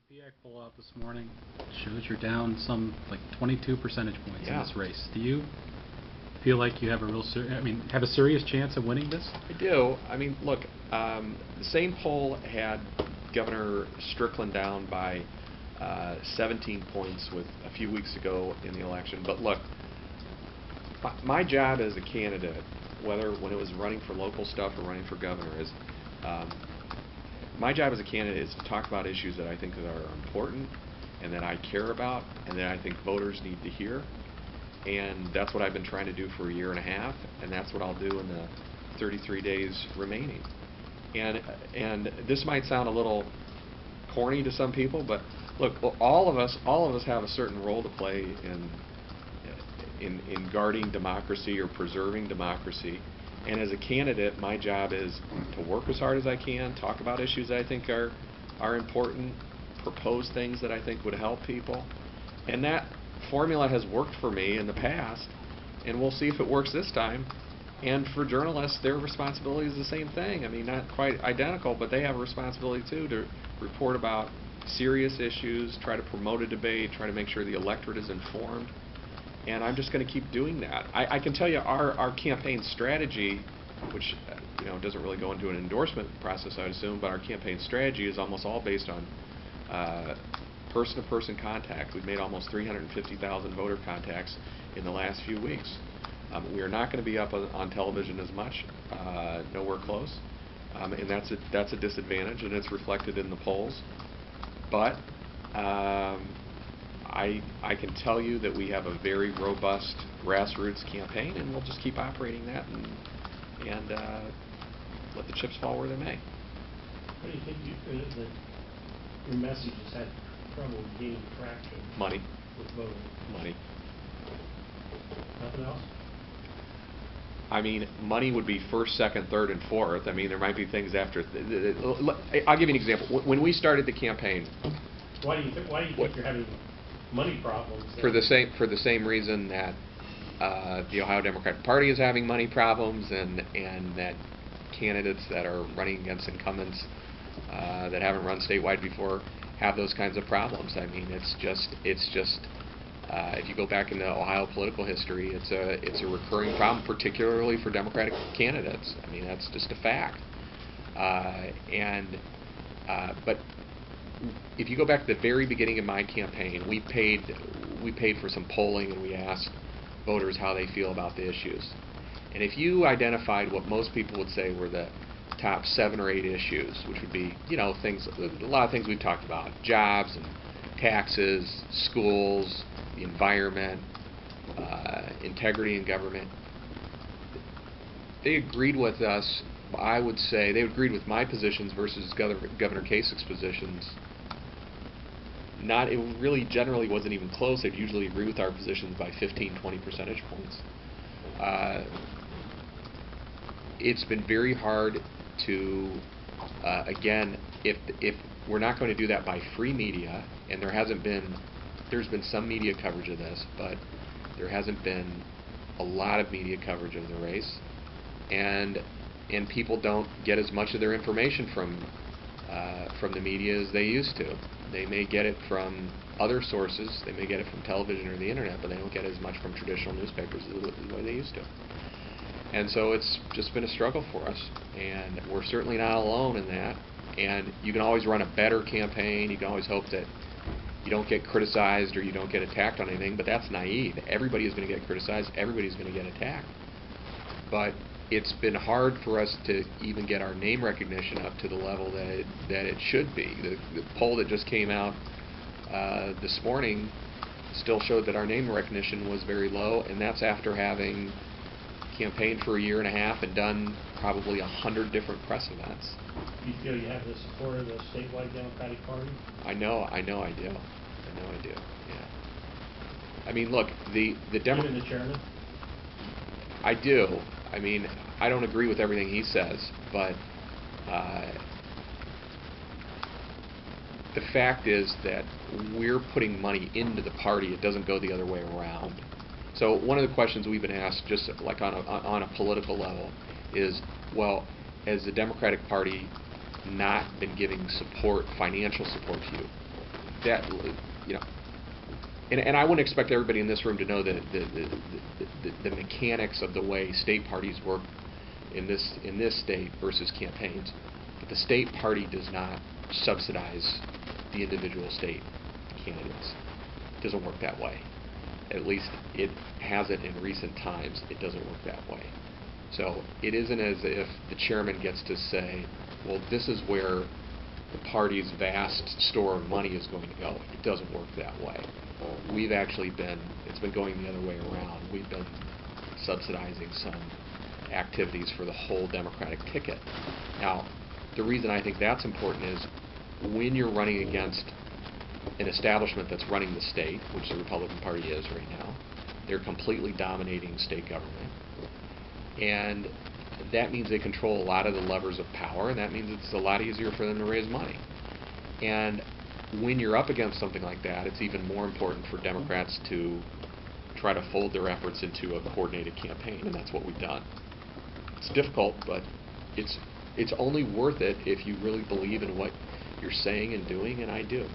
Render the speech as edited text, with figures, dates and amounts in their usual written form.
PAC poll out this morning shows you're down some like 22 percentage points in this race. Do you feel like you have a have a serious chance of winning this? I do. I mean, look, the same poll had Governor Strickland down by 17 points with a few weeks ago in the election. But look, my job as a candidate, whether when it was running for local stuff or running for governor, is my job as a candidate is to talk about issues that I think that are important and that I care about and that I think voters need to hear. And that's what I've been trying to do for a year and a half, and that's what I'll do in the 33 days remaining. And this might sound a little corny to some people, but look, all of us have a certain role to play in guarding democracy or preserving democracy. And as a candidate, my job is to work as hard as I can, talk about issues that I think are important, propose things that I think would help people. And that formula has worked for me in the past, and we'll see if it works this time. And for journalists, their responsibility is the same thing. I mean, not quite identical, but they have a responsibility too to report about serious issues, try to promote a debate, try to make sure the electorate is informed. And I'm just going to keep doing that. I can tell you our campaign strategy, which doesn't really go into an endorsement process, I would assume, but our campaign strategy is almost all based on person-to-person contact. We've made almost 350,000 voter contacts in the last few weeks. We are not going to be up on television as much, nowhere close, and that's a disadvantage, and it's reflected in the polls. But I can tell you that we have a very robust grassroots campaign, and we'll just keep operating that and let the chips fall where they may. What do you think that your message has had trouble gaining traction? Money. With voters? Money. Nothing else? I mean, money would be first, second, third, and fourth. I mean, there might be things after. I'll give you an example. When we started the campaign, why do you think you're having money problems? For the same reason that the Ohio Democratic Party is having money problems, and that candidates that are running against incumbents that haven't run statewide before have those kinds of problems. I mean, it's just if you go back into Ohio political history, it's a recurring problem, particularly for Democratic candidates. I mean, that's just a fact. But if you go back to the very beginning of my campaign, we paid for some polling, and we asked voters how they feel about the issues. And if you identified what most people would say were the top 7 or 8 issues, which would be a lot of things we've talked about: jobs and taxes, schools, the environment, integrity in government. They agreed with us. I would say they agreed with my positions versus Governor Kasich's positions. It really generally wasn't even close. They'd usually agree with our positions by 15, 20 percentage points. It's been very hard to, again, if we're not going to do that by free media, and there's been some media coverage of this, but there hasn't been a lot of media coverage of the race, and people don't get as much of their information from the media as they used to. They may get it from other sources, they may get it from television or the internet, but they don't get as much from traditional newspapers as the way they used to. And so it's just been a struggle for us, and we're certainly not alone in that. And you can always run a better campaign, you can always hope that you don't get criticized or you don't get attacked on anything, but that's naive. Everybody is going to get criticized, everybody's going to get attacked. But it's been hard for us to even get our name recognition up to the level that it should be. The poll that just came out this morning still showed that our name recognition was very low, and that's after having campaigned for a year and a half and done probably 100 different press events. Do you feel you have the support of the statewide Democratic Party? I know I do. Yeah. I mean, look, the Even the chairman? I do. I mean, I don't agree with everything he says, but the fact is that we're putting money into the party. It doesn't go the other way around. So one of the questions we've been asked, just like on a political level, is, well, has the Democratic Party not been giving financial support to you? that, you know, and I wouldn't expect everybody in this room to know the mechanics of the way state parties work in this state versus campaigns. But the state party does not subsidize the individual state candidates. It doesn't work that way. At least it hasn't in recent times. It doesn't work that way. So it isn't as if the chairman gets to say, well, this is where the party's vast store of money is going to go. It doesn't work that way. We've actually it's been going the other way around. We've been subsidizing some activities for the whole Democratic ticket. Now, the reason I think that's important is when you're running against an establishment that's running the state, which the Republican Party is right now, they're completely dominating state government. And that means they control a lot of the levers of power, and that means it's a lot easier for them to raise money. And when you're up against something like that, it's even more important for Democrats to try to fold their efforts into a coordinated campaign, and that's what we've done. It's difficult, but it's only worth it if you really believe in what you're saying and doing, and I do.